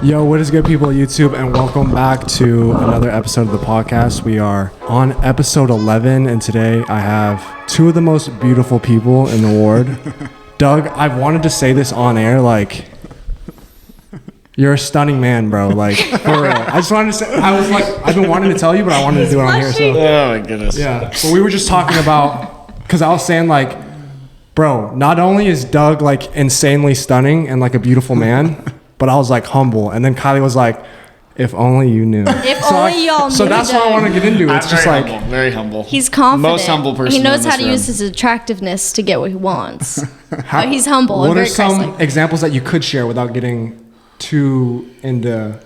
Yo, what is good, people of YouTube, and welcome back to another episode of the podcast. We are on episode 11, and today I have two of the most beautiful people in the ward. Doug, I've wanted to say this on air, like, you're a stunning man, bro, like, for real. I just wanted to say, I was like, I've been wanting to tell you, but I wanted to do it on here, so. Oh, my goodness. Yeah, but we were just talking about, because I was saying, like, bro, not only is Doug, like, insanely stunning and, like, a beautiful man, but I was like humble, and then Kylie was like, "If only you knew." If only y'all knew. So that's what I want to get into. It's just like humble, very humble. He's confident. Most humble person. He knows in how this to room. use his attractiveness to get what he wants. He's humble. What and are very some Christ-like. examples that you could share without getting too into?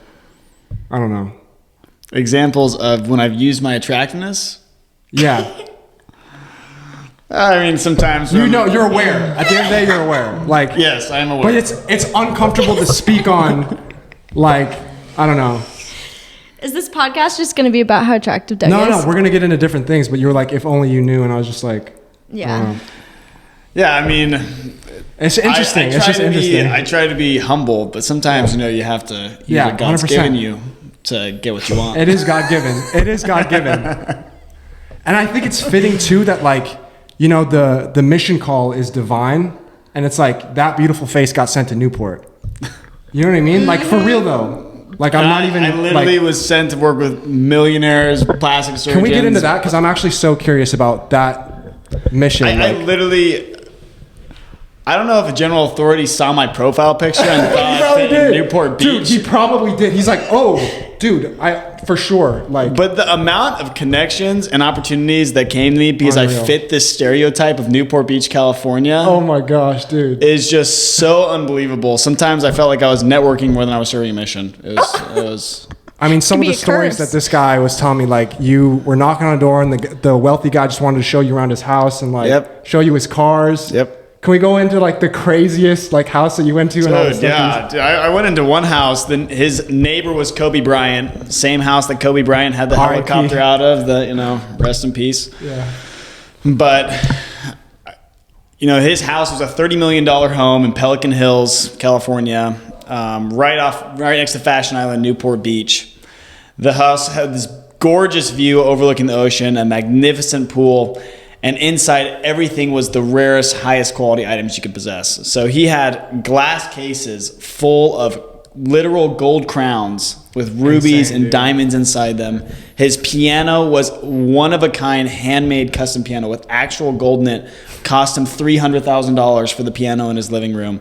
I don't know. Examples of when I've used my attractiveness. Yeah. I mean, sometimes You know, you're aware. At the end of the day, you're aware. Like, yes, I am aware. but it's uncomfortable to speak on. Like, I don't know. Is this podcast just going to be about how attractive Doug is? No, we're gonna get into different things. But you were like, "If only you knew," and I was just like, Yeah. Yeah, I mean, it's interesting. It's just interesting. I try to be humble, but sometimes you know you have to use what God's 100%. given you to get what you want. It is God given. It is God given. And I think it's fitting too that, like, you know, the mission call is divine, and it's like that beautiful face got sent to Newport. You know what I mean? Like, for real though. Like, I'm not even. I literally like, was sent to work with millionaires, plastic surgeons. can we get into that? Because I'm actually so curious about that mission. I literally. I don't know if a general authority saw my profile picture and thought I fit in Newport Beach. Dude, he probably did. He's like, oh, dude, for sure. Like, But the amount of connections and opportunities that came to me because Unreal. I fit this stereotype of Newport Beach, California, oh my gosh, dude. is just so unbelievable. Sometimes I felt like I was networking more than I was serving a mission. It was I mean, some of be the a stories curse. that this guy was telling me, like, you were knocking on a door and the wealthy guy just wanted to show you around his house and, like, Yep. show you his cars. Yep. Can we go into, like, the craziest, like, house that you went to? And all this Dude, stuff? yeah. Dude, I went into one house. Then his neighbor was Kobe Bryant. Same house that Kobe Bryant had the R.I.P. helicopter out of. Rest in peace. Yeah. But, you know, his house was a $30 million home in Pelican Hills, California, right next to Fashion Island, Newport Beach. The house had this gorgeous view overlooking the ocean, a magnificent pool, and inside everything was the rarest, highest quality items you could possess. So he had glass cases full of literal gold crowns with rubies Insane, and dude. diamonds inside them. His piano was one of a kind, handmade custom piano with actual gold in it. Cost him $300,000 for the piano in his living room.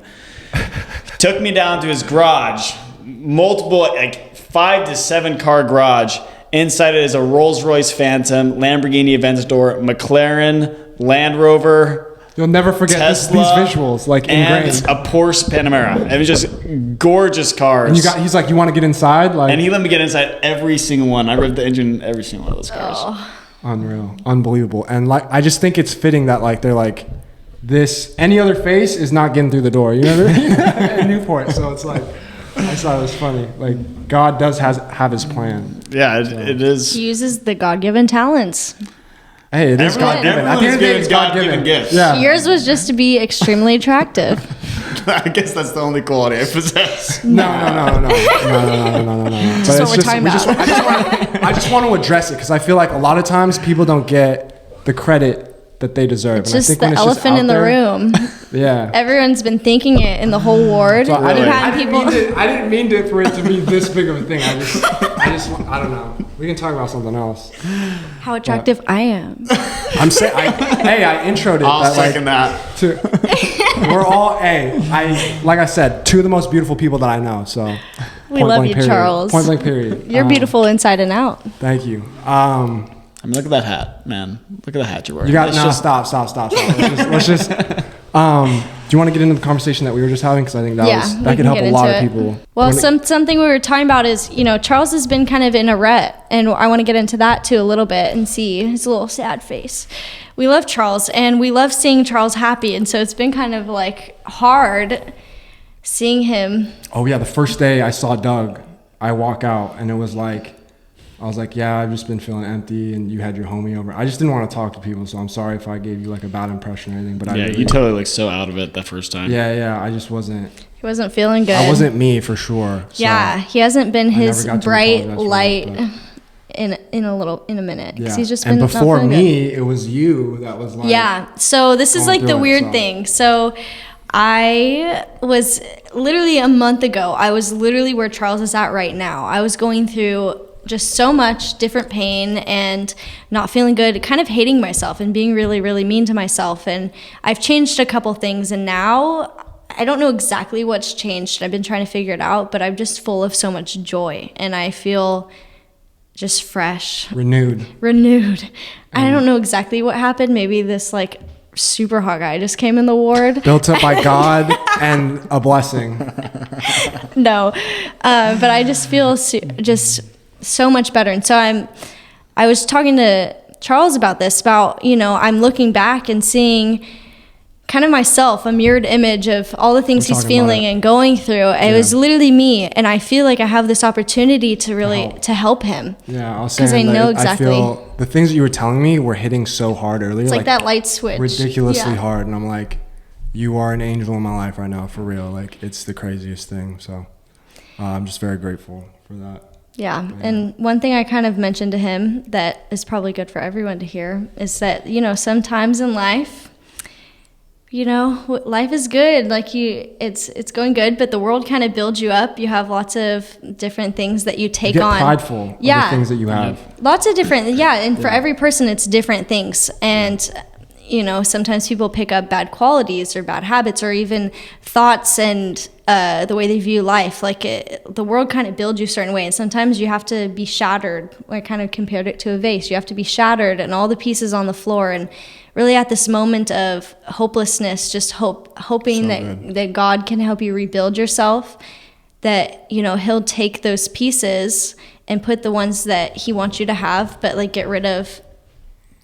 Took me down to his garage, multiple, like 5 to 7 car garage. Inside it is a Rolls-Royce Phantom, Lamborghini Aventador, McLaren, Land Rover, You'll never forget these Tesla, visuals, like, and ingrained. a Porsche Panamera. It was just gorgeous cars. And he's like, you want to get inside? Like, And he let me get inside every single one. I revved the engine in every single one of those cars. Oh. unreal, unbelievable. And, like, I just think it's fitting that, like, they're like, any other face is not getting through the door. You know what I mean? In Newport. So it's like, I just thought it was funny. Like, God does have his plan. Yeah, it is. He uses the God-given talents. Hey, it is God given. At the end of the day, it's God given. gifts. Yeah. Yours was just to be extremely attractive. I guess that's the only quality I possess. No. But That's what we're talking about. I just want to address it because I feel like a lot of times people don't get the credit that they deserve. It's And I just think the when elephant out in the there- room. Yeah. Everyone's been thinking it in the whole ward. So We've had people. I didn't mean for it to be this big of a thing. I don't know. We can talk about something else. How attractive I am. I'm saying, I introed it. I'll that, like, second that. we're all, like I said, two of the most beautiful people that I know. So We point love blank you, period. Charles. Point blank period. You're beautiful inside and out. Thank you. I mean, look at that hat, man. Look at the hat you're wearing. You got It's no. just- Stop. Let's just. Do you want to get into the conversation that we were just having? Because I think that we could can help get a lot into of people. Well, something we were talking about is, you know, Charles has been kind of in a rut, and I want to get into that too a little bit and see his little sad face. We love Charles, and we love seeing Charles happy, and so it's been kind of like hard seeing him. Oh yeah, the first day I saw Doug, I walk out and it was like I was like, yeah, I've just been feeling empty, and you had your homie over. I just didn't want to talk to people, so I'm sorry if I gave you like a bad impression or anything. But I really, you totally looked so out of it that first time. Yeah, I just wasn't. He wasn't feeling good. I wasn't me for sure. So yeah, he hasn't been his bright light in a minute. Yeah. He's just been and before not me, good. It was you that was like. Yeah. So this is like the weird thing. So I was literally a month ago. I was literally where Charles is at right now. I was going through just so much different pain and not feeling good, kind of hating myself and being really, really mean to myself. And I've changed a couple things, and now I don't know exactly what's changed. I've been trying to figure it out, but I'm just full of so much joy, and I feel just fresh. Renewed. I don't know exactly what happened. Maybe this like super hot guy just came in the ward. Built up by God and a blessing. No, but I just feel just so much better. And so I was talking to Charles about this, I'm looking back and seeing kind of myself, a mirrored image of all the things he's feeling and going through. It was literally me, and I feel like I have this opportunity to really to help him. Yeah, I was saying, because I know exactly. I feel the things that you were telling me were hitting so hard earlier. It's like that light switch. Ridiculously hard, and I'm like, you are an angel in my life right now, for real. Like, it's the craziest thing. So I'm just very grateful for that. Yeah, and one thing I kind of mentioned to him that is probably good for everyone to hear is that, sometimes in life, life is good. Like it's going good, but the world kind of builds you up. You have lots of different things that you take on. You get prideful of the things that you have. Lots of different, and for every person, it's different things. And, sometimes people pick up bad qualities or bad habits or even thoughts and the way they view life. Like the world kind of builds you a certain way, and sometimes you have to be shattered. I kind of compared it to a vase. You have to be shattered and all the pieces on the floor, and really at this moment of hopelessness, just hoping that God can help you rebuild yourself, that, he'll take those pieces and put the ones that he wants you to have, but like get rid of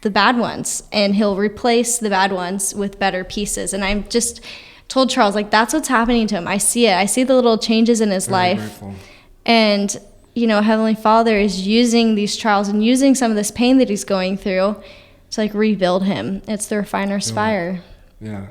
the bad ones, and he'll replace the bad ones with better pieces. And I'm just told Charles, like, that's what's happening to him. I see it. I see the little changes in his life. Grateful. And, Heavenly Father is using these trials and using some of this pain that he's going through to like rebuild him. It's the refiner's fire. Yeah.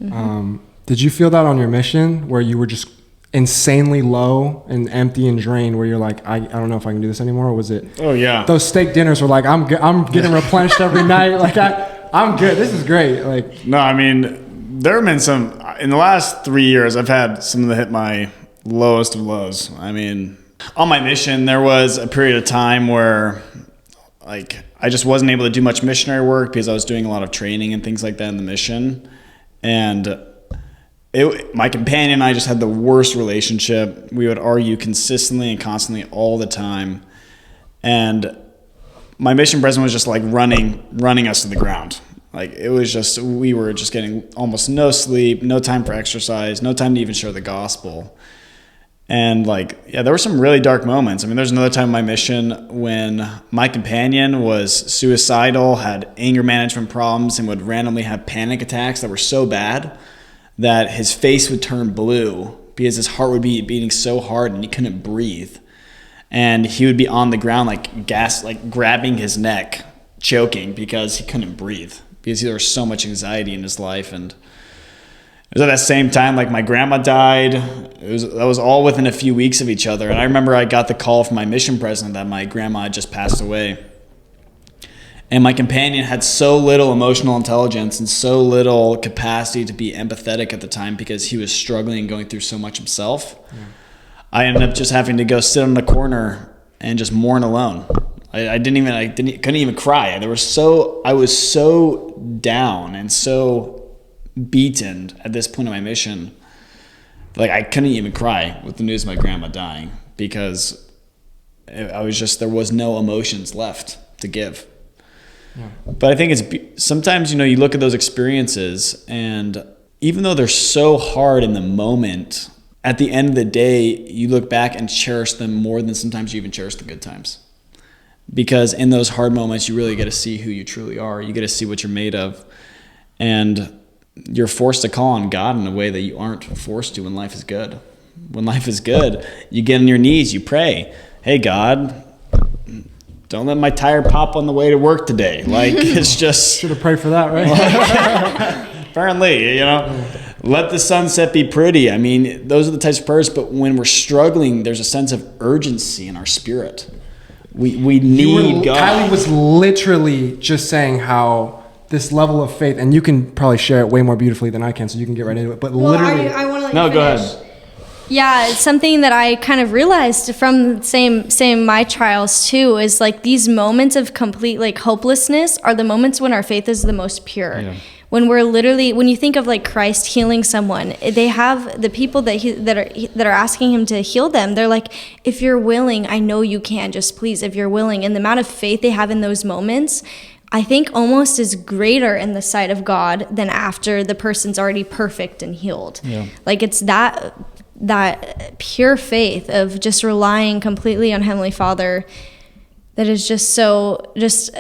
Mm-hmm. Did you feel that on your mission where you were just insanely low and empty and drained, where you're like, I don't know if I can do this anymore? Or was it? Oh yeah. Those steak dinners were like, I'm getting replenished every night. Like I'm good. This is great. Like, no, I mean, there have been some in the last 3 years. I've had some that hit my lowest of lows. I mean, on my mission, there was a period of time where like I just wasn't able to do much missionary work because I was doing a lot of training and things like that in the mission. And my companion and I just had the worst relationship. We would argue consistently and constantly all the time. And my mission president was just like running us to the ground. Like it was just, we were just getting almost no sleep, no time for exercise, no time to even share the gospel. And like, yeah, there were some really dark moments. I mean, there's another time in my mission when my companion was suicidal, had anger management problems, and would randomly have panic attacks that were so bad that his face would turn blue because his heart would be beating so hard and he couldn't breathe. And he would be on the ground like grabbing his neck, choking because he couldn't breathe because there was so much anxiety in his life. And it was at that same time, like my grandma died. That was all within a few weeks of each other. And I remember I got the call from my mission president that my grandma had just passed away. And my companion had so little emotional intelligence and so little capacity to be empathetic at the time because he was struggling and going through so much himself. Yeah. I ended up just having to go sit in the corner and just mourn alone. I couldn't even cry. I was so down and so beaten at this point in my mission. Like I couldn't even cry with the news of my grandma dying because there was no emotions left to give. Yeah. But I think sometimes, you look at those experiences and even though they're so hard in the moment, at the end of the day, you look back and cherish them more than sometimes you even cherish the good times. Because in those hard moments, you really get to see who you truly are. You get to see what you're made of. And you're forced to call on God in a way that you aren't forced to when life is good. When life is good, you get on your knees, you pray, hey, God, don't let my tire pop on the way to work today. Like, it's just... Should have prayed for that, right? Apparently, let the sunset be pretty. I mean, those are the types of prayers, but when we're struggling, there's a sense of urgency in our spirit. We need God. Kylee was literally just saying how this level of faith, and you can probably share it way more beautifully than I can, so you can get right into it, but literally... I want to let No, you go finish. ahead. Yeah, it's something that I kind of realized from same my trials too, is like these moments of complete like hopelessness are the moments when our faith is the most pure. Yeah. When we're literally, when you think of like Christ healing someone, they have the people that are asking him to heal them. They're like, if you're willing, I know you can, just please, if you're willing. And the amount of faith they have in those moments, I think almost is greater in the sight of God than after the person's already perfect and healed. Yeah. Like it's that pure faith of just relying completely on Heavenly Father that is just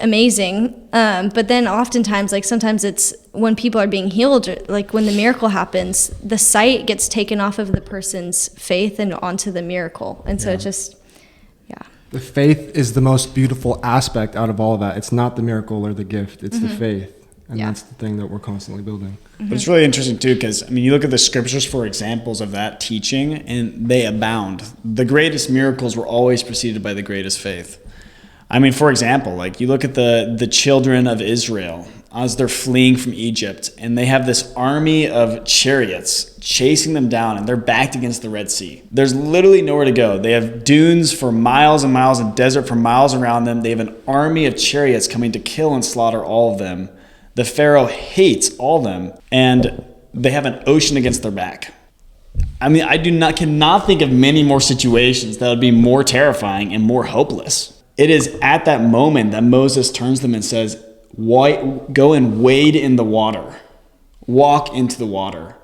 amazing. But then oftentimes, like sometimes it's when people are being healed, like when the miracle happens, the sight gets taken off of the person's faith and onto the miracle. And so it just, The faith is the most beautiful aspect out of all of that. It's not the miracle or the gift, it's the faith. And that's the thing that we're constantly building. But it's really interesting too, because I mean, you look at the scriptures for examples of that teaching, and they abound. The greatest miracles were always preceded by the greatest faith. I mean, for example, like you look at the children of Israel as they're fleeing from Egypt, and they have this army of chariots chasing them down, and they're backed against the Red Sea. There's literally nowhere to go. They have dunes for miles and miles and desert for miles around them. They have an army of chariots coming to kill and slaughter all of them. The Pharaoh hates all of them, and they have an ocean against their back. I mean, cannot think of many more situations that would be more terrifying and more hopeless. It is at that moment that Moses turns them and says, go and wade in the water. Walk into the water.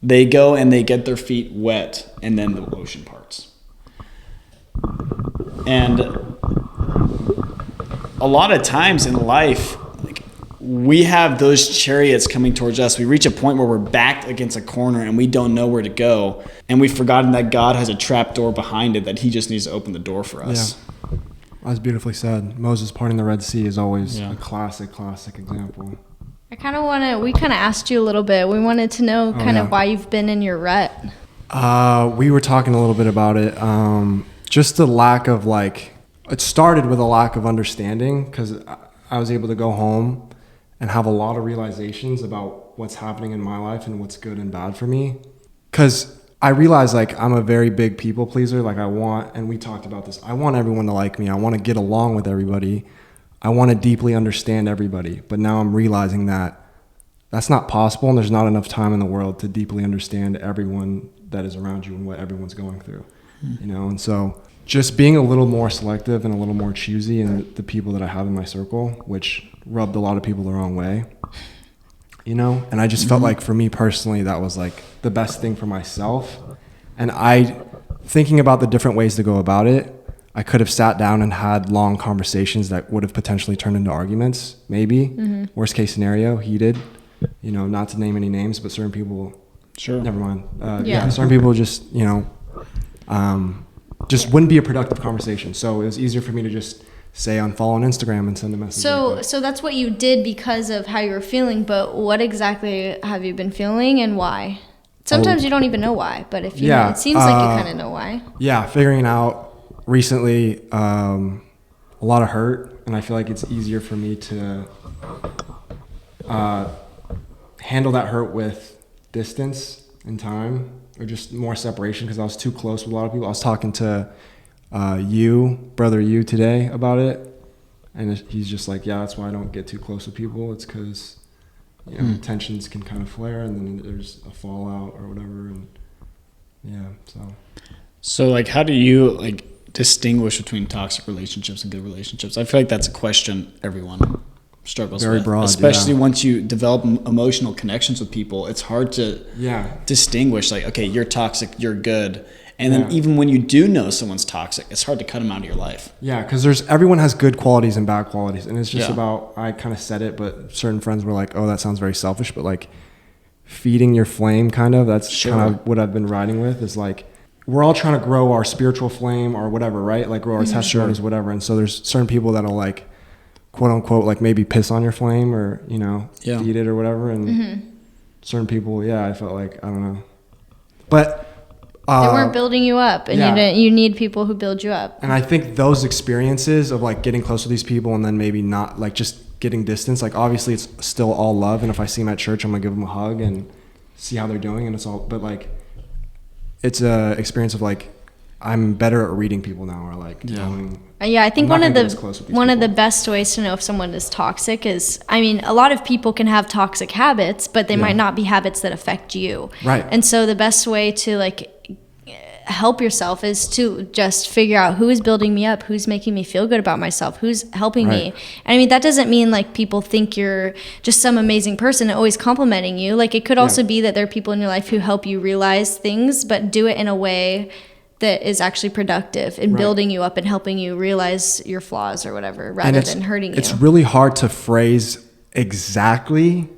They go and they get their feet wet, and then the ocean parts. And a lot of times in life, we have those chariots coming towards us. We reach a point where we're backed against a corner and we don't know where to go. And we've forgotten that God has a trap door behind it, that he just needs to open the door for us. Yeah. That's beautifully said. Moses parting the Red Sea is always a classic example. we kind of asked you a little bit. We wanted to know of why you've been in your rut. We were talking a little bit about it. Just the lack of it started with a lack of understanding, because I was able to go home and have a lot of realizations about what's happening in my life and what's good and bad for me. Because I realized I'm a very big people pleaser. And we talked about this, I want everyone to like me. I want to get along with everybody. I want to deeply understand everybody. But now I'm realizing that that's not possible, and there's not enough time in the world to deeply understand everyone that is around you and what everyone's going through. And so just being a little more selective and a little more choosy in the people that I have in my circle, which rubbed a lot of people the wrong way, and I just felt like for me personally, that was the best thing for myself. And thinking about the different ways to go about it, I could have sat down and had long conversations that would have potentially turned into arguments, maybe. Worst case scenario, heated, not to name any names, but certain people, Sure. Never mind. Certain people just wouldn't be a productive conversation. So it was easier for me to just say unfollow on Instagram and send a message. So that's what you did because of how you were feeling, but what exactly have you been feeling and why? Sometimes you don't even know why, but if you know, it seems like you kind of know why. Yeah, figuring out recently a lot of hurt, and I feel like it's easier for me to handle that hurt with distance and time, or just more separation, because I was too close with a lot of people. I was talking to brother you today about it, and he's just that's why I don't get too close with people. It's because tensions can kind of flare, and then there's a fallout or whatever, and so how do you distinguish between toxic relationships and good relationships? I feel like that's a question everyone struggles Very with, broad, especially once you develop emotional connections with people. It's hard to distinguish okay, you're toxic, you're good. And then even when you do know someone's toxic, it's hard to cut them out of your life. Yeah, because everyone has good qualities and bad qualities. And it's just about, I kind of said it, but certain friends were like, oh, that sounds very selfish. But feeding your flame, that's kind of what I've been riding with, is we're all trying to grow our spiritual flame or whatever, right? Like grow our testimonies, whatever. And so there's certain people that'll like, quote unquote, like maybe piss on your flame or, you know, eat it or whatever. And certain people, I felt like, I don't know. But they weren't building you up, and you need people who build you up. And I think those experiences of like getting close to these people and then maybe not like just getting distance, like obviously it's still all love. And if I see them at church, I'm gonna give them a hug and see how they're doing. And it's all, but like, it's a experience of like, I'm better at reading people now, or like knowing. I think one of the best ways to know if someone is toxic is, I mean, a lot of people can have toxic habits, but they might not be habits that affect you. Right. And so the best way to like help yourself is to just figure out who is building me up, who's making me feel good about myself, who's helping me. And I mean, that doesn't mean like people think you're just some amazing person always complimenting you. Like it could also be that there are people in your life who help you realize things, but do it in a way that is actually productive in building you up and helping you realize your flaws or whatever, rather than hurting you. It's really hard to phrase exactly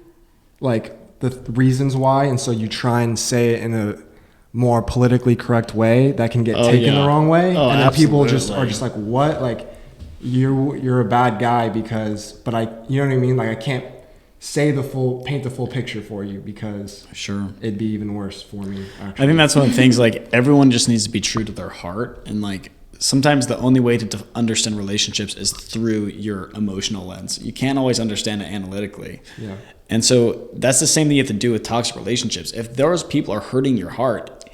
like the reasons why. And so you try and say it in a more politically correct way that can get taken the wrong way. And then people just are just like, what? Like you're a bad guy because, but you know what I mean? Like I can't paint the full picture for you because it'd be even worse for me. Actually. I think that's one of the things, like everyone just needs to be true to their heart. And like, sometimes the only way to understand relationships is through your emotional lens. You can't always understand it analytically. Yeah. And so that's the same thing you have to do with toxic relationships. If those people are hurting your heart,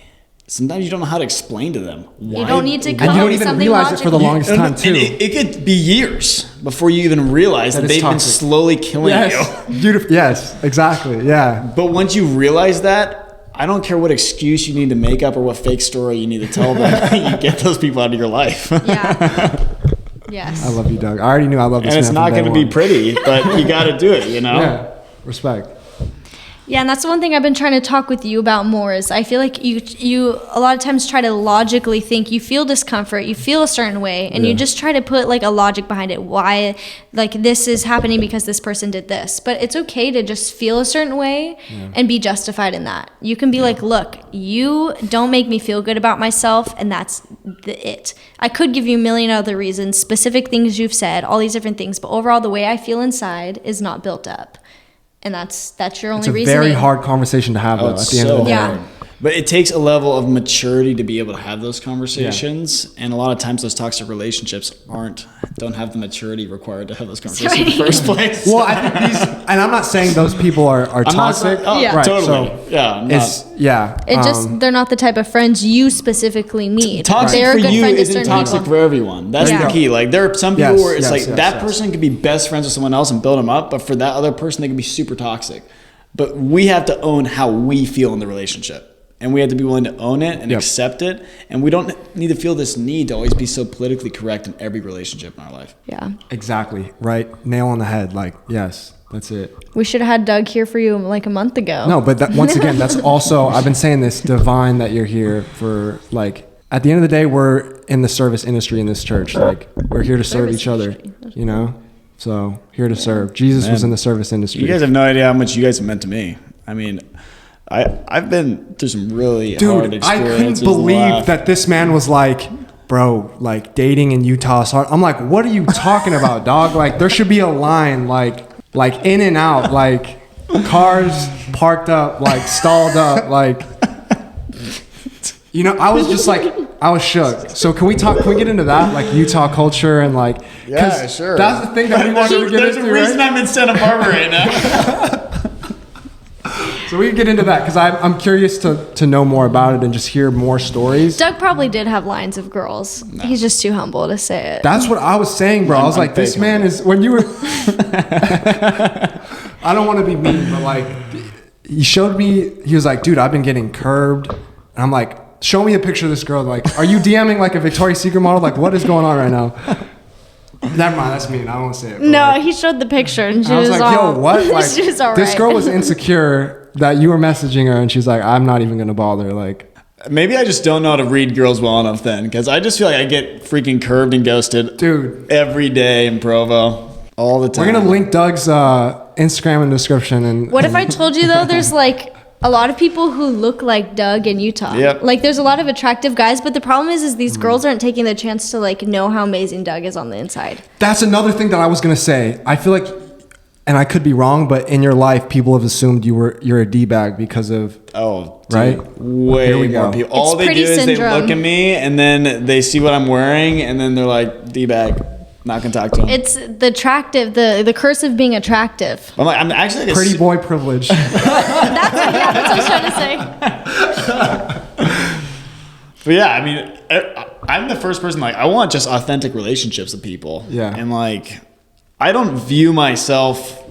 sometimes you don't know how to explain to them why. You don't need to come up with something logical. And you don't even realize it for the longest time too. And it could be years before you even realize that they've been slowly killing you. Beautiful. Yes, exactly. Yeah. But once you realize that, I don't care what excuse you need to make up or what fake story you need to tell them, you get those people out of your life. Yeah. Yes. I love you, Doug. I already knew I loved this man. And it's not going to be pretty, but you got to do it, you know? Yeah. Respect. Yeah, and that's the one thing I've been trying to talk with you about more is I feel like you a lot of times try to logically think. You feel discomfort, you feel a certain way, and you just try to put like a logic behind it. Why, like this is happening because this person did this. But it's okay to just feel a certain way and be justified in that. You can be like, look, you don't make me feel good about myself, and that's it. I could give you a million other reasons, specific things you've said, all these different things, but overall the way I feel inside is not built up. And that's your only reason. It's a very hard conversation to have, though, at the end of the day. Yeah. But it takes a level of maturity to be able to have those conversations. Yeah. And a lot of times those toxic relationships don't have the maturity required to have those conversations in the first place. Well, I think and I'm not saying those people are toxic. Right, totally. So, they're not the type of friends you specifically need. Toxic for you isn't toxic for everyone. That's the key. Like there are some people where it's that person could be best friends with someone else and build them up, but for that other person, they can be super toxic. But we have to own how we feel in the relationship. And we have to be willing to own it and accept it. And we don't need to feel this need to always be so politically correct in every relationship in our life. Yeah. Exactly. Right. Nail on the head. Like, yes, that's it. We should have had Doug here for you like a month ago. No, but once again, that's also, I've been saying this, divine that you're here for, like, at the end of the day, we're in the service industry in this church. Like, we're here to serve each other, you know? So, here to serve. Jesus was in the service industry. You guys have no idea how much you guys have meant to me. I mean, I've been through some really hard experiences. I couldn't believe that this man was like, bro, like dating in Utah. So I'm like, what are you talking about, dog? Like there should be a line like in and out, like cars parked up, like stalled up, like, you know, I was just like, I was shook. So can we get into that? Like Utah culture and like, yeah, sure. That's the thing that we wanted to get into, There's a reason I'm in Santa Barbara right now. So we can get into that because I'm curious to know more about it and just hear more stories. Doug probably did have lines of girls. No. He's just too humble to say it. That's what I was saying, bro. I was like, this man is, when you were, I don't want to be mean, but like, he showed me, he was like, dude, I've been getting curbed. And I'm like, show me a picture of this girl. Like, are you DMing like a Victoria's Secret model? Like, what is going on right now? Never mind, that's mean. I won't say it. No, like, he showed the picture and she was like, all, yo, what? Like, she was all right. This girl was insecure that you were messaging her and she's like, I'm not even going to bother. Like, maybe I just don't know how to read girls well enough then, because I just feel like I get freaking curved and ghosted, dude, every day in Provo, all the time. We're going to link Doug's Instagram in the description. And what if I told you though, there's like a lot of people who look like Doug in Utah. Yep. Like there's a lot of attractive guys, but the problem is these girls aren't taking the chance to like know how amazing Doug is on the inside. That's another thing that I was gonna say. I feel like, and I could be wrong, but in your life, people have assumed you're a D-bag because of Dude, right. Way Here we more go. people. All It's they do pretty is syndrome. they look at me and then they see what I'm wearing and then they're like, D-bag, not gonna talk to him. It's the attractive, the curse of being attractive. I'm actually like pretty boy privilege. That's what I was trying to say. But yeah, I mean, I'm the first person, like, I want just authentic relationships with people. Yeah. And like, I don't view myself,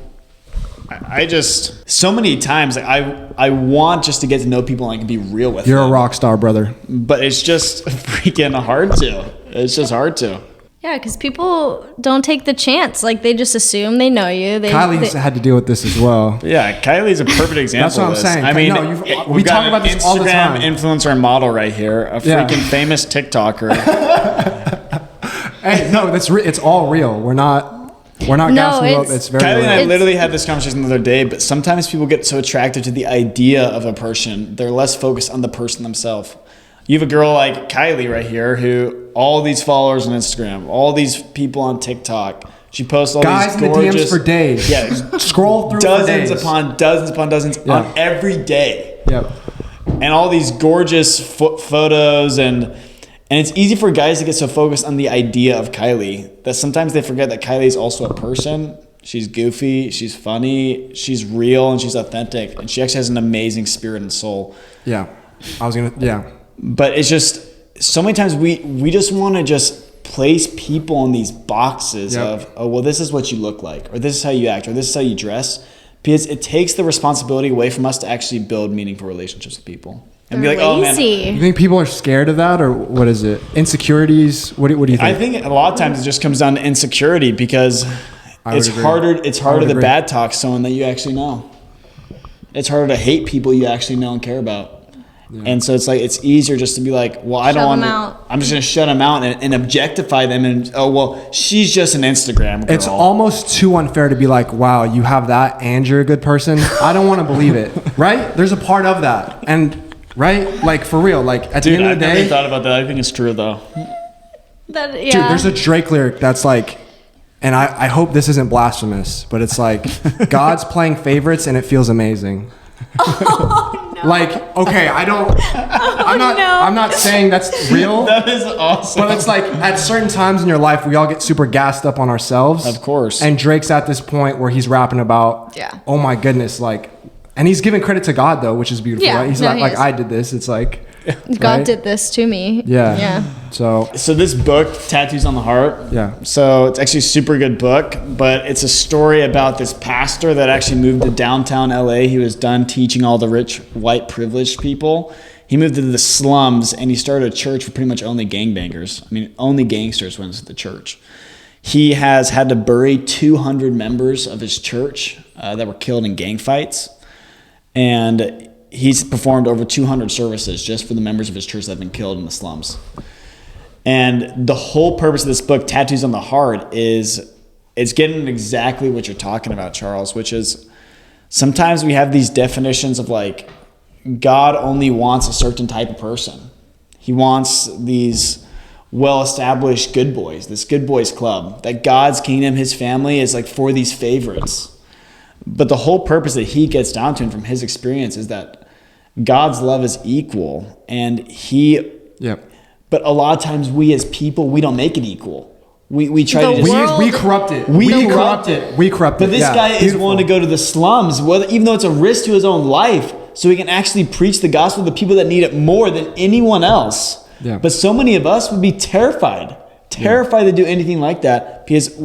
I just, so many times, like, I want just to get to know people and I can be real with You're them. a rock star, brother. But it's just freaking hard to. It's just hard to. Yeah, because people don't take the chance. Like they just assume they know you. Kylie's had to deal with this as well. Yeah, Kylie's a perfect example. That's what I'm of this. saying. I mean, No, we we've got talk about an this all the time. Instagram influencer and model right here, a Yeah. freaking famous TikToker. Hey, no, it's all real. We're not No, gassing you up. it's- It's very Kylie and I real. literally had this conversation the other day, but sometimes people get so attracted to the idea of a person, they're less focused on the person themselves. You have a girl like Kylie right here who all these followers on Instagram, all these people on TikTok. She posts all Guys these in the gorgeous DMs for days. Yeah, Scroll through dozens for days. upon dozens Yeah. on every day. Yep. And all these gorgeous photos and it's easy for guys to get so focused on the idea of Kylie that sometimes they forget that Kylie is also a person. She's goofy, she's funny, she's real, and she's authentic, and she actually has an amazing spirit and soul. Yeah. Yeah. But it's just so many times we just want to just place people in these boxes Yep. of, oh, well, this is what you look like, or this is how you act, or this is how you dress, because it takes the responsibility away from us to actually build meaningful relationships with people. And They're be like, oh man, You think people are scared of that, or what is it? Insecurities? What do you think? I think a lot of times it just comes down to insecurity because it's agree. harder. It's harder to agree. bad talk someone that you actually know. It's harder to hate people you actually know and care about. And so it's like it's easier just to be like, well, I don't Shut want them to. out. I'm just going to shut them out and objectify them. And oh well, she's just an Instagram girl. It's almost too unfair to be like, wow, you have that and you're a good person. I don't want to believe it, right? There's a part of that, and right, like for real, like at Dude, the end I've of the never day, thought about that. I think it's true though. That, dude, yeah. there's a Drake lyric that's like, and I hope this isn't blasphemous, but it's like, God's playing favorites and it feels amazing. Oh, no. Like, okay, I'm not saying that's real. That is awesome. But it's like at certain times in your life, we all get super gassed up on ourselves. Of course. And Drake's at this point where he's rapping about, Yeah. oh my goodness, like, and he's giving credit to God though, which is beautiful, Yeah, right? He's no, like, he like is. I did this. It's like, God right? did this to me. Yeah. Yeah. So this book, Tattoos on the Heart. Yeah. So it's actually a super good book, but it's a story about this pastor that actually moved to downtown LA. He was done teaching all the rich, white, privileged people. He moved to the slums and he started a church for pretty much only gangbangers. I mean, only gangsters went to the church. He has had to bury 200 members of his church that were killed in gang fights. And he's performed over 200 services just for the members of his church that have been killed in the slums. And the whole purpose of this book, Tattoos on the Heart, is it's getting exactly what you're talking about, Charles, which is sometimes we have these definitions of like God only wants a certain type of person. He wants these well-established good boys, this good boys club, that God's kingdom, his family is like for these favorites. But the whole purpose that he gets down to and from his experience is that God's love is equal, and Yep. but a lot of times we as people, we don't make it equal. We try The to just, world- We corrupt it. We corrupt it. We corrupt it. but this Yeah, guy is beautiful. willing to go to the slums, even though it's a risk to his own life, so he can actually preach the gospel to the people that need it more than anyone else. Yeah. But so many of us would be terrified to do anything like that because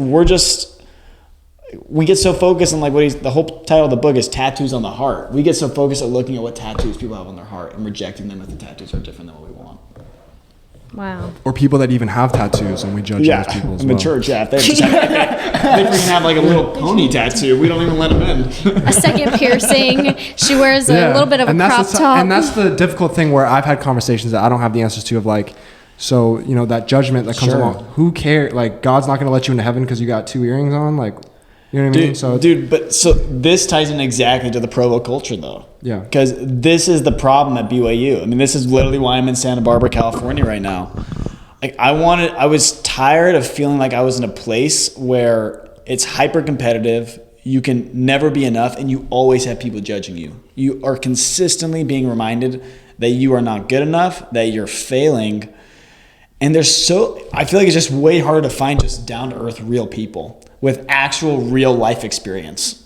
we get so focused on like the whole title of the book is Tattoos on the Heart. We get so focused on looking at what tattoos people have on their heart and rejecting them if the tattoos are different than what we want. Wow. Or people that even have tattoos, and we judge those people as in well. the church, yeah. If they freaking have like a little pony tattoo, we don't even let them in. A second piercing. She wears a little bit of a crop top. And that's the difficult thing where I've had conversations that I don't have the answers to of like, so, that judgment that comes Sure. along. Who cares? Like, God's not going to let you into heaven because you got 2 earrings on? Like, You know what I mean? So so this ties in exactly to the Provo culture, though. Yeah. Because this is the problem at BYU. I mean, this is literally why I'm in Santa Barbara, California right now. Like, I was tired of feeling like I was in a place where it's hyper competitive. You can never be enough, and you always have people judging you. You are consistently being reminded that you are not good enough, that you're failing. And I feel like it's just way harder to find just down to earth real people with actual real life experience.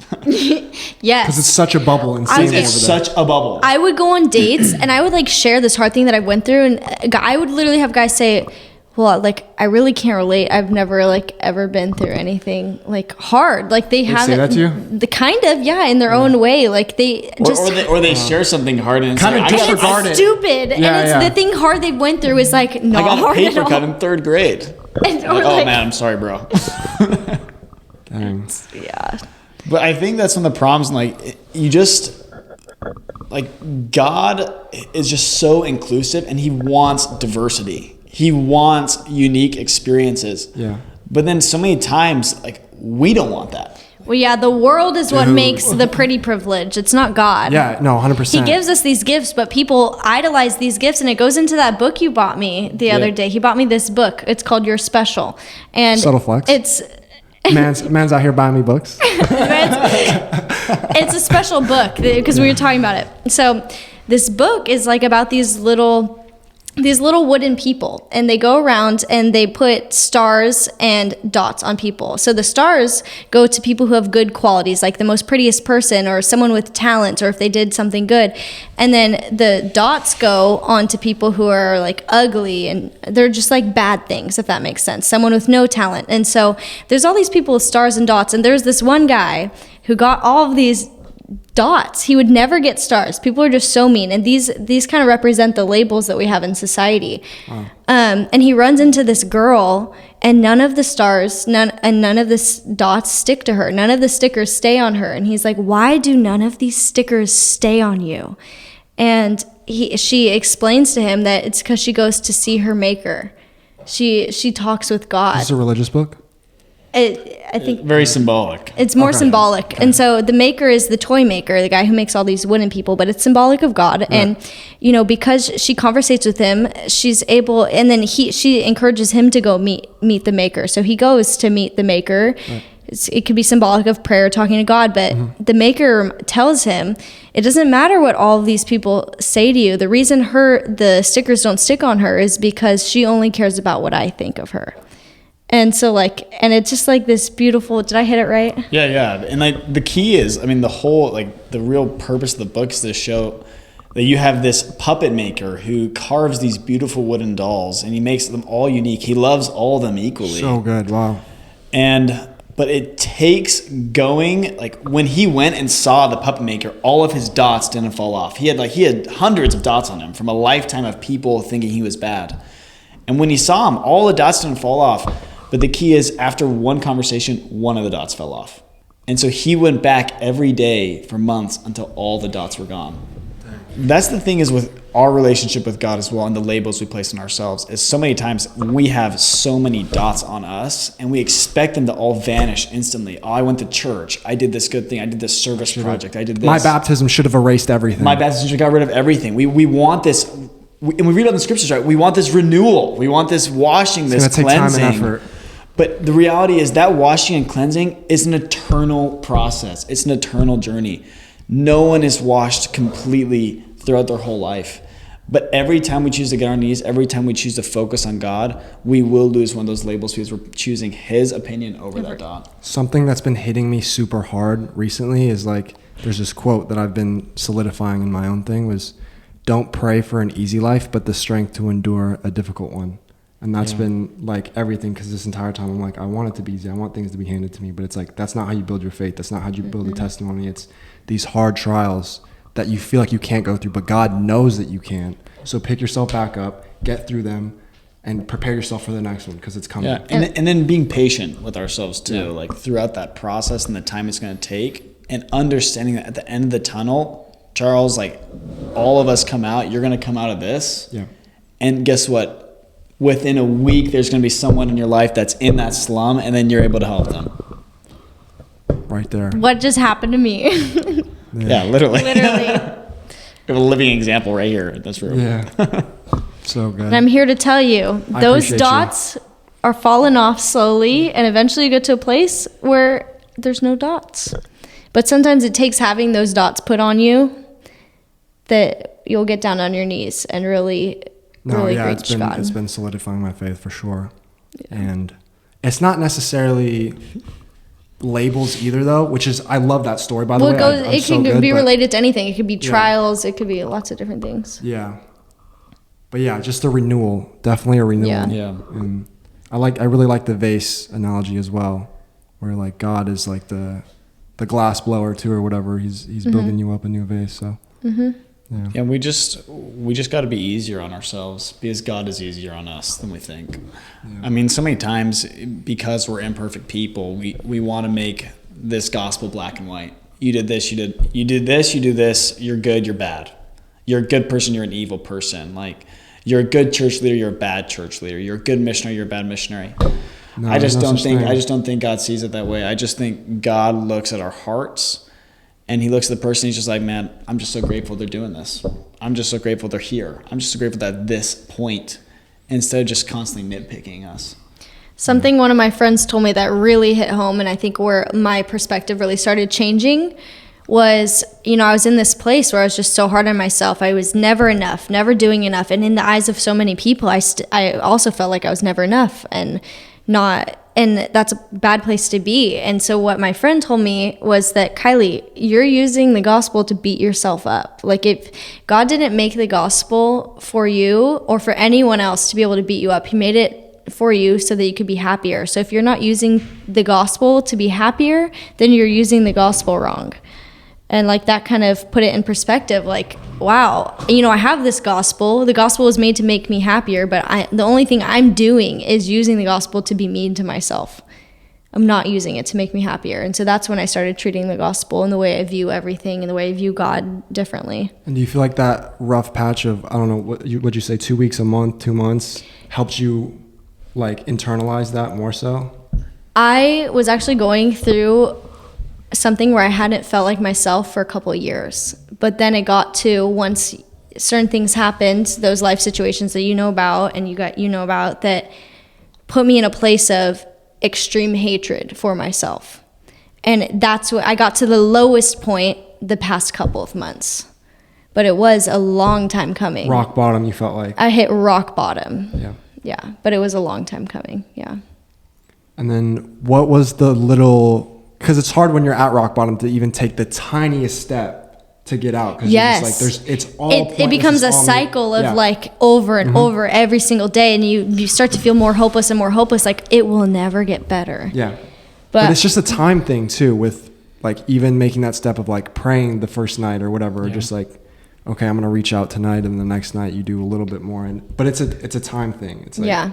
Yes. Because it's such a bubble. It's such a bubble. I would go on dates and I would like share this hard thing that I went through, and I would literally have guys say, well, like, I really can't relate. I've never like ever been through anything like hard. Like they haven't. Say that to you? The kind of, yeah, in their own way. Like they they share something hard and kind of disregard it's stupid. And the thing hard they went through is like not I got hard a paper at cut all. in 3rd grade. And, oh man, I'm sorry, bro. Dang. Yeah. But I think that's one of the problems. Like, you just, like, God is just so inclusive, and he wants diversity. He wants unique experiences. Yeah. But then so many times, like, we don't want that. Well, yeah, the world is what makes the pretty privilege. It's not God. Yeah, no, 100%. He gives us these gifts, but people idolize these gifts, and it goes into that book you bought me the other day. He bought me this book. It's called You're Special. And subtle flex. It's man's out here buying me books. it's a special book because we were talking about it. So this book is like about these little wooden people, and they go around and they put stars and dots on people. So the stars go to people who have good qualities, like the most prettiest person or someone with talent, or if they did something good. And then the dots go on to people who are like ugly, and they're just like bad things, if that makes sense. Someone with no talent. And so there's all these people with stars and dots, and there's this one guy who got all of these dots. He would never get stars. People are just so mean, and these kind of represent the labels that we have in society. Wow. And he runs into this girl, and none of the stars, none of the dots stick to her. None of the stickers stay on her, and he's like, "Why do none of these stickers stay on you?" And she explains to him that it's because she goes to see her maker. She talks with God. Is this a religious book? I think very symbolic. It's more symbolic. Okay. And so the maker is the toy maker, the guy who makes all these wooden people, but it's symbolic of God. Yeah. And, because she conversates with him, she's able, and then she encourages him to go meet the maker. So he goes to meet the maker. Right. It could be symbolic of prayer, talking to God, but the maker tells him, it doesn't matter what all of these people say to you. The reason the stickers don't stick on her is because she only cares about what I think of her. And so and it's just like this beautiful, did I hit it right? Yeah. And like the key is, I mean, the real purpose of the book is to show that you have this puppet maker who carves these beautiful wooden dolls, and he makes them all unique. He loves all of them equally. So good. Wow. But it takes going, like when he went and saw the puppet maker, all of his dots didn't fall off. He had hundreds of dots on him from a lifetime of people thinking he was bad. And when he saw him, all the dots didn't fall off. But the key is, after one conversation, one of the dots fell off. And so he went back every day for months until all the dots were gone. That's the thing is with our relationship with God as well, and the labels we place on ourselves, is so many times we have so many dots on us, and we expect them to all vanish instantly. Oh, I went to church. I did this good thing. I did this service project. I did this. My baptism should have erased everything. My baptism should have got rid of everything. We want this, and we read it in the scriptures, right? We want this renewal. We want this washing, this cleansing. It's going to take time and effort. But the reality is that washing and cleansing is an eternal process. It's an eternal journey. No one is washed completely throughout their whole life. But every time we choose to get on our knees, every time we choose to focus on God, we will lose one of those labels because we're choosing his opinion over that dot. Something that's been hitting me super hard recently is there's this quote that I've been solidifying in my own thing was, don't pray for an easy life, but the strength to endure a difficult one. And that's been everything, because this entire time I'm like, I want it to be easy. I want things to be handed to me. But it's that's not how you build your faith. That's not how you build a testimony. It's these hard trials that you feel like you can't go through, but God knows that you can. So pick yourself back up, get through them, and prepare yourself for the next one, because it's coming. Yeah, and then being patient with ourselves too, throughout that process and the time it's going to take, and understanding that at the end of the tunnel, Charles, all of us come out. You're going to come out of this. Yeah. And guess what? Within a week, there's going to be someone in your life that's in that slum, and then you're able to help them. right there. What just happened to me? Yeah, literally. Literally. We have a living example right here in this room. Yeah. So good. And I'm here to tell you, I those appreciate dots are falling off slowly, and eventually you get to a place where there's no dots. But sometimes it takes having those dots put on you that you'll get down on your knees and really reach God. It's been solidifying my faith for sure. Yeah. And it's not necessarily labels either, though, which is, I love that story, by the way. It can be related to anything. It could be trials. It could be lots of different things. Yeah. But yeah, just a renewal. Definitely a renewal. Yeah. And I really like the vase analogy as well, where like God is like the glass blower too, or whatever. He's building you up a new vase. So yeah, we just got to be easier on ourselves because God is easier on us than we think. Yeah. I mean, so many times because we're imperfect people, we want to make this gospel black and white. You did this, you do this, you're good, you're bad. You're a good person, you're an evil person. Like, you're a good church leader, you're a bad church leader. You're a good missionary, you're a bad missionary. No, I just don't think God sees it that way. I just think God looks at our hearts, and he looks at the person, he's just like, man, I'm just so grateful they're doing this. I'm just so grateful they're here. I'm just so grateful that at this point, instead of just constantly nitpicking us. Something one of my friends told me that really hit home, and I think where my perspective really started changing was, I was in this place where I was just so hard on myself. I was never enough, never doing enough. And in the eyes of so many people, I also felt like I was never enough and that's a bad place to be. And so what my friend told me was that, Kylee, you're using the gospel to beat yourself up. Like, if God didn't make the gospel for you or for anyone else to be able to beat you up, he made it for you so that you could be happier. So if you're not using the gospel to be happier, then you're using the gospel wrong. And like that kind of put it in perspective, like, wow, I have this gospel. The gospel was made to make me happier, but the only thing I'm doing is using the gospel to be mean to myself. I'm not using it to make me happier. And so that's when I started treating the gospel and the way I view everything and the way I view God differently. And do you feel like that rough patch of, I don't know, what'd you say, 2 weeks, a month, 2 months, helped you like internalize that more so? I was actually going through something where I hadn't felt like myself for a couple of years. But then it got to, once certain things happened, those life situations that you know about and you know about, that put me in a place of extreme hatred for myself. And that's what I got to the lowest point the past couple of months. But it was a long time coming. Rock bottom, you felt like? I hit rock bottom. Yeah. But it was a long time coming. Yeah. And then what was the little... Because it's hard when you're at rock bottom to even take the tiniest step to get out. Yes. It becomes a cycle of like over and over every single day. And you start to feel more hopeless and more hopeless. Like, it will never get better. Yeah. But it's just a time thing too, with like even making that step of like praying the first night or whatever, or just like, okay, I'm going to reach out tonight, and the next night you do a little bit more. But it's a time thing. It's like,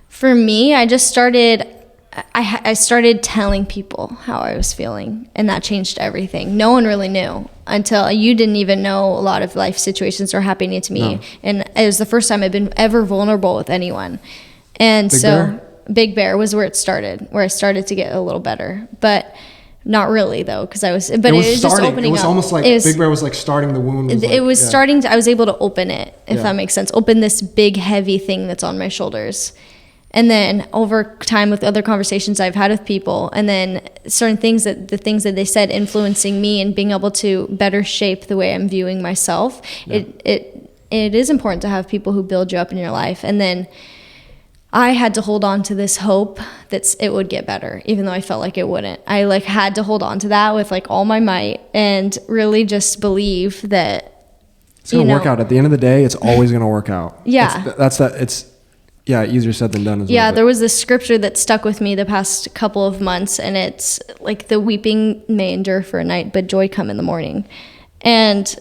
For me, I just started... I started telling people how I was feeling, and that changed everything. No one really knew until you didn't even know a lot of life situations are happening to me. No. And it was the first time I've been ever vulnerable with anyone. And Big Bear was where it started, where I started to get a little better. But not really, though, because it was just opening up. It was almost like Big Bear was like starting the wound. Starting I was able to open it, if that makes sense. Open this big, heavy thing that's on my shoulders. And then over time with other conversations I've had with people, and then certain things that they said influencing me and being able to better shape the way I'm viewing myself, it is important to have people who build you up in your life. And then I had to hold on to this hope that it would get better, even though I felt like it wouldn't. I like had to hold on to that with like all my might and really just believe that it's going to work out. At the end of the day, it's always going to work out. Yeah. Easier said than done as well. Yeah, there was this scripture that stuck with me the past couple of months, and it's like, the weeping may endure for a night, but joy come in the morning. And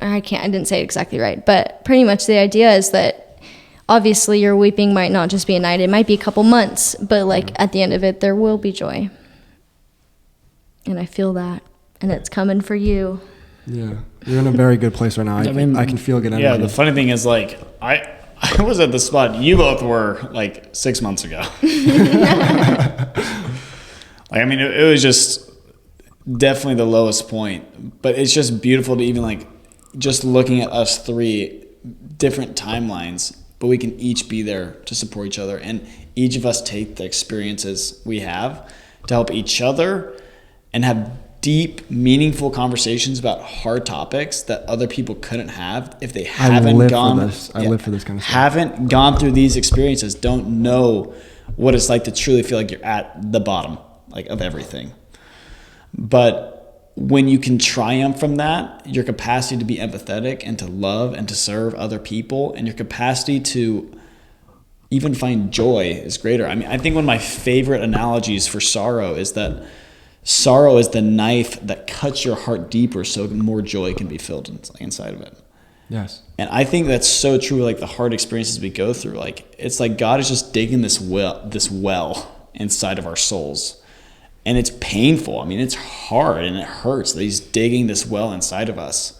I didn't say it exactly right, but pretty much the idea is that obviously your weeping might not just be a night, it might be a couple months, but like at the end of it, there will be joy. And I feel that, and it's coming for you. Yeah, you're in a very good place right now. I can feel good energy. Yeah, the funny thing is, like, I was at the spot you both were like 6 months ago. Like, I mean, it was just definitely the lowest point. But it's just beautiful to even like just looking at us three different timelines, but we can each be there to support each other, and each of us take the experiences we have to help each other and have deep, meaningful conversations about hard topics that other people couldn't have if they haven't gone. I live for this kind of stuff. Haven't gone through these experiences, don't know what it's like to truly feel like you're at the bottom, like, of everything. But when you can triumph from that, your capacity to be empathetic and to love and to serve other people, and your capacity to even find joy is greater. I mean, I think one of my favorite analogies for sorrow is that sorrow is the knife that cuts your heart deeper so more joy can be filled inside of it. Yes. And I think that's so true, like the hard experiences we go through. Like, it's like God is just digging this well inside of our souls. And it's painful. I mean, it's hard and it hurts that he's digging this well inside of us.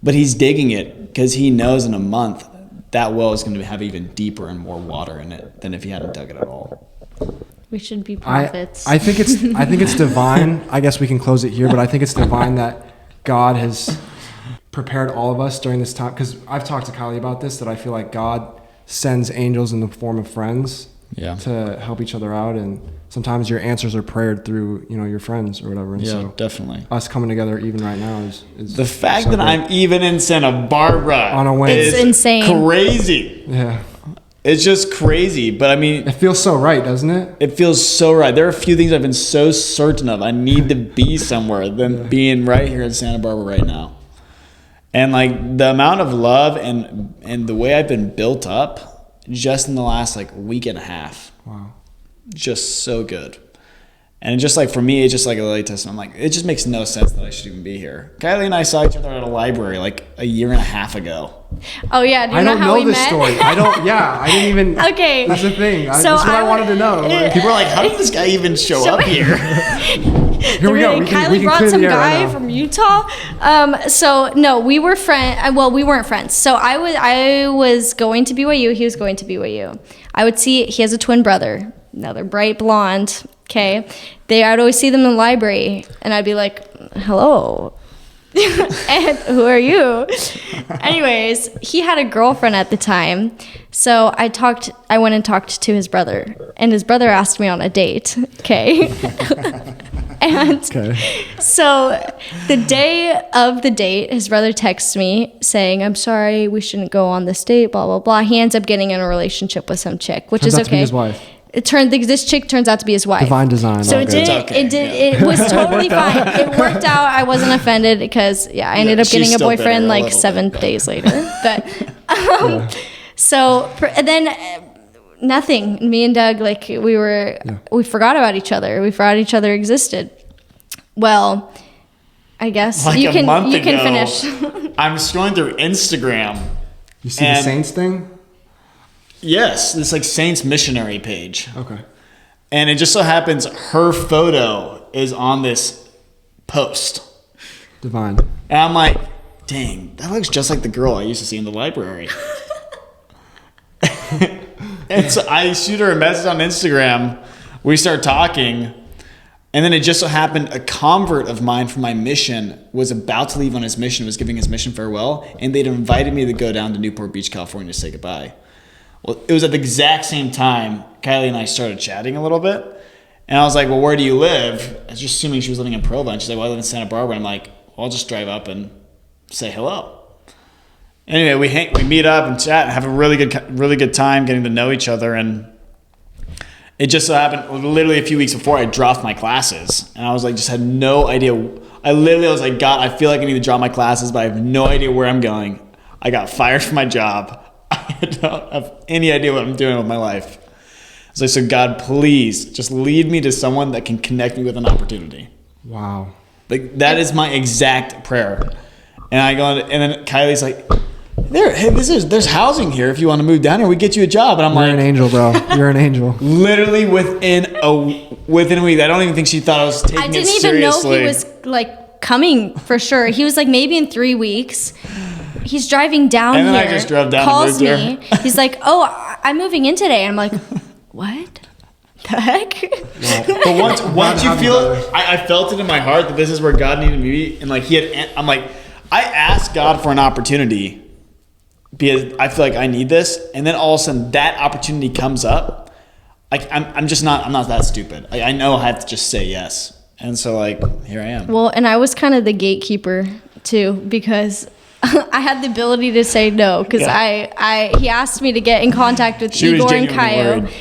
But he's digging it because he knows in a month that well is going to have even deeper and more water in it than if he hadn't dug it at all. We should be prophets. I think it's divine. I guess we can close it here, but I think it's divine that God has prepared all of us during this time. Because I've talked to Kylee about this, that I feel like God sends angels in the form of friends to help each other out, and sometimes your answers are prayed through, your friends or whatever. And so definitely. Us coming together even right now is the fact that I'm even in Santa Barbara on a whim. Is insane. Crazy. Yeah. It's just crazy, but I mean, it feels so right, doesn't it? It feels so right. There are a few things I've been so certain of. I need to be somewhere than being right here in Santa Barbara right now. And like the amount of love and the way I've been built up just in the last like week and a half. Wow. Just so good. And just like for me, it's just like a late test. I'm like, it just makes no sense that I should even be here. Kylee and I saw each other at a library like a year and a half ago. Oh yeah, do you I know don't how know we this met? story. I didn't even. Okay, that's the thing. That's so what I wanted to know. People are like, how did this guy even show up here? Here we go. Kylee brought some guy from Utah. So no, we were friends. Well, we weren't friends. So I was going to BYU. He was going to BYU. I would see. He has a twin brother. Another bright blonde. Okay, I'd always see them in the library, and I'd be like, "Hello." And who are you? Anyways, he had a girlfriend at the time, so I went and talked to his brother, and his brother asked me on a date. Okay. And so the day of the date, his brother texts me saying, "I'm sorry, we shouldn't go on this date, blah blah blah." He ends up getting in a relationship with some chick, which is okay. To be his wife. This chick turns out to be his wife. Divine design. So it was totally fine. It worked out. I wasn't offended because I ended up getting a boyfriend like 7 days later. But so and then nothing. Me and Doug, like we forgot about each other. We forgot each other existed. Well, I guess like you can finish. finish. I'm scrolling through Instagram. You see the Saints thing? Yes, this like Saints missionary page. Okay. And it just so happens her photo is on this post. Divine. And I'm like, dang, that looks just like the girl I used to see in the library. And so I shoot her a message on Instagram. We start talking. And then it just so happened a convert of mine from my mission was about to leave on his mission, was giving his mission farewell. And they'd invited me to go down to Newport Beach, California to say goodbye. Well, it was at the exact same time Kylee and I started chatting a little bit. And I was like, well, where do you live? I was just assuming she was living in Provo. And she's like, well, I live in Santa Barbara. I'm like, well, I'll just drive up and say hello. Anyway, we meet up and chat and have a really good time getting to know each other. And it just so happened, literally a few weeks before, I dropped my classes. And I was like, just had no idea. I was like, God, I feel like I need to drop my classes, but I have no idea where I'm going. I got fired from my job. I don't have any idea what I'm doing with my life. So I said, God, please just lead me to someone that can connect me with an opportunity. Wow. Like that is my exact prayer. And I go, and then Kylie's like, there's housing here if you want to move down here. We get you a job. And I'm You're an angel, bro. You're an angel. Literally within a week. I don't even think she thought I was taking it seriously. I didn't even know he was like coming for sure. He was like maybe in 3 weeks. He's driving down and then here. I just drove down calls and moved me. He's like, "Oh, I'm moving in today." And I'm like, "What? The heck?" But once you feel it, I felt it in my heart that this is where God needed me to be, and like I'm like, I asked God for an opportunity because I feel like I need this, and then all of a sudden that opportunity comes up. Like I'm not that stupid. I know I have to just say yes, and so like here I am. Well, and I was kind of the gatekeeper too, because I had the ability to say no, because he asked me to get in contact with Igor and Kaio.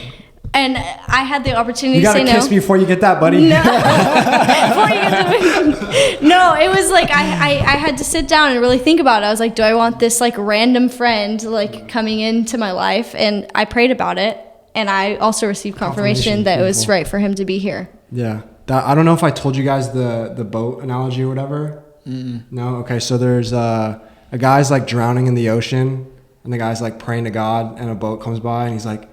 And I had the opportunity to say no. You gotta kiss me before you get that, buddy. No. Before you get to No, it was like I had to sit down and really think about it. I was like, do I want this like random friend like coming into my life? And I prayed about it, and I also received confirmation that it was right for him to be here. Yeah. I don't know if I told you guys the boat analogy or whatever. No? Okay, so there's a guy's like drowning in the ocean, and the guy's like praying to God, and a boat comes by, and he's like,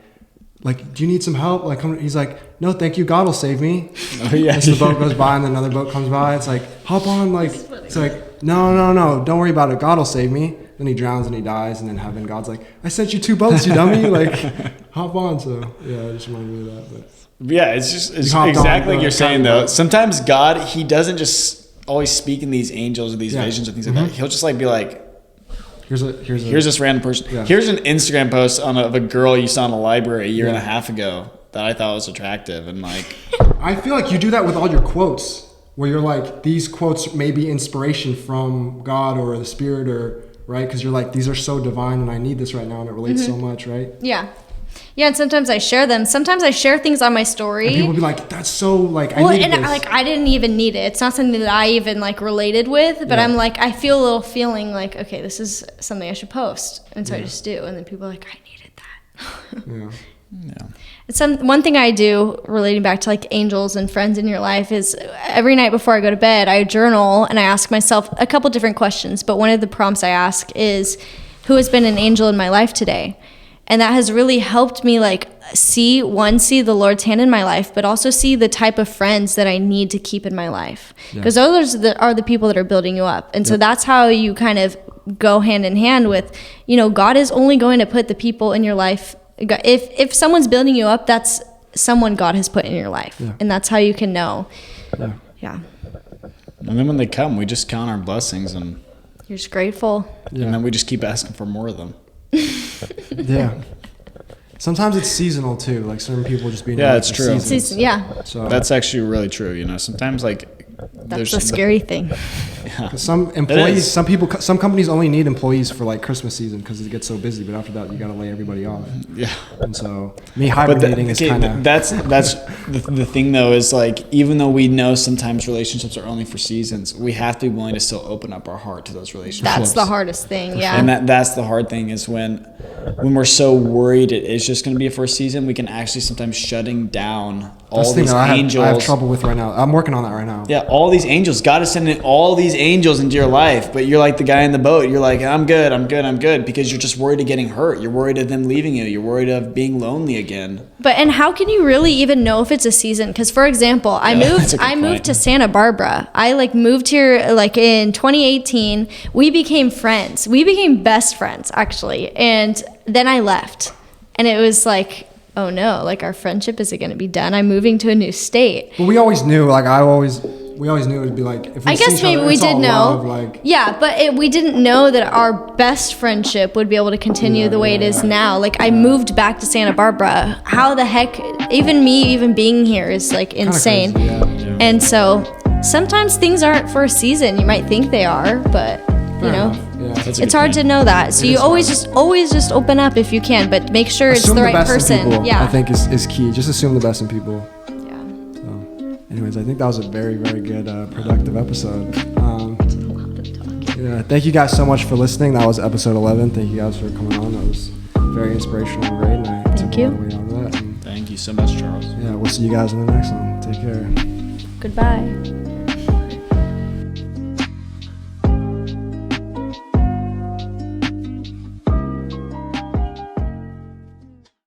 do you need some help? Like, he's like, no, thank you, God will save me. Oh, yeah. And so the boat goes by, and then another boat comes by. It's like, hop on. Like, it's like, no, don't worry about it. God will save me. Then he drowns and he dies, and then heaven, God's like, I sent you 2 boats, you dummy. Like, hop on. So yeah, I just reminded me of that. But yeah, it's exactly like you're saying though. Sometimes God, he doesn't just always speak in these angels or these visions or things like that. He'll just like be like, Here's this random person. Yeah. Here's an Instagram post of a girl you saw in a library a year and a half ago that I thought was attractive, and like. I feel like you do that with all your quotes, where you're like, these quotes may be inspiration from God or the Spirit, or right, because you're like, these are so divine, and I need this right now, and it relates so much, right? Yeah. Yeah, and sometimes I share them. Sometimes I share things on my story. And people be like, that's so, like, I need this. Like, I didn't even need it. It's not something that I even, like, related with. But I'm like, I feel a little feeling like, okay, this is something I should post. And so I just do. And then people are like, I needed that. Yeah. One thing I do, relating back to, like, angels and friends in your life, is every night before I go to bed, I journal and I ask myself a couple different questions. But one of the prompts I ask is, who has been an angel in my life today? And that has really helped me like see the Lord's hand in my life, but also see the type of friends that I need to keep in my life. Because those are the people that are building you up. And so that's how you kind of go hand in hand with, God is only going to put the people in your life. If someone's building you up, that's someone God has put in your life. Yeah. And that's how you can know. Yeah. And then when they come, we just count our blessings and you're just grateful. Yeah. And then we just keep asking for more of them. Yeah. Sometimes it's seasonal too. Like certain people just being it's true. Yeah. So that's actually really true. Sometimes like that's the scary thing. Yeah. Some employees, some companies only need employees for like Christmas season because it gets so busy. But after that, you got to lay everybody off. Yeah. And so hibernating is kind of that's the thing though, is like, even though we know sometimes relationships are only for seasons, we have to be willing to still open up our heart to those relationships. That's the hardest thing. Yeah. And that's the hard thing, is when we're so worried it is just going to be a first season, we can actually sometimes shutting down all these angels. I have trouble with right now. I'm working on that right now. Yeah, all these angels. God is sending all these angels into your life, but you're like the guy in the boat. You're like, I'm good, because you're just worried of getting hurt. You're worried of them leaving you. You're worried of being lonely again. And how can you really even know if it's a season? Because, for example, I moved to Santa Barbara. I moved here in 2018. We became friends. We became best friends, actually. And then I left. And it was like, oh no, our friendship isn't going to be done. I'm moving to a new state. Well, we always knew, we always knew it would be like, if we I guess maybe we did know. Love, yeah, but we didn't know that our best friendship would be able to continue the way it is now. I moved back to Santa Barbara. How the heck, even being here is insane. Crazy, yeah. And so sometimes things aren't for a season. You might think they are, but it's hard to know that. So you always just open up if you can, but make sure it's the right person. I think is key. Just assume the best in people. Anyways, I think that was a very, very good, productive episode. Thank you guys so much for listening. That was episode 11. Thank you guys for coming on. That was very inspirational and great. And I took a lot of weight on that. Thank you so much, Charles. Yeah, we'll see you guys in the next one. Take care. Goodbye.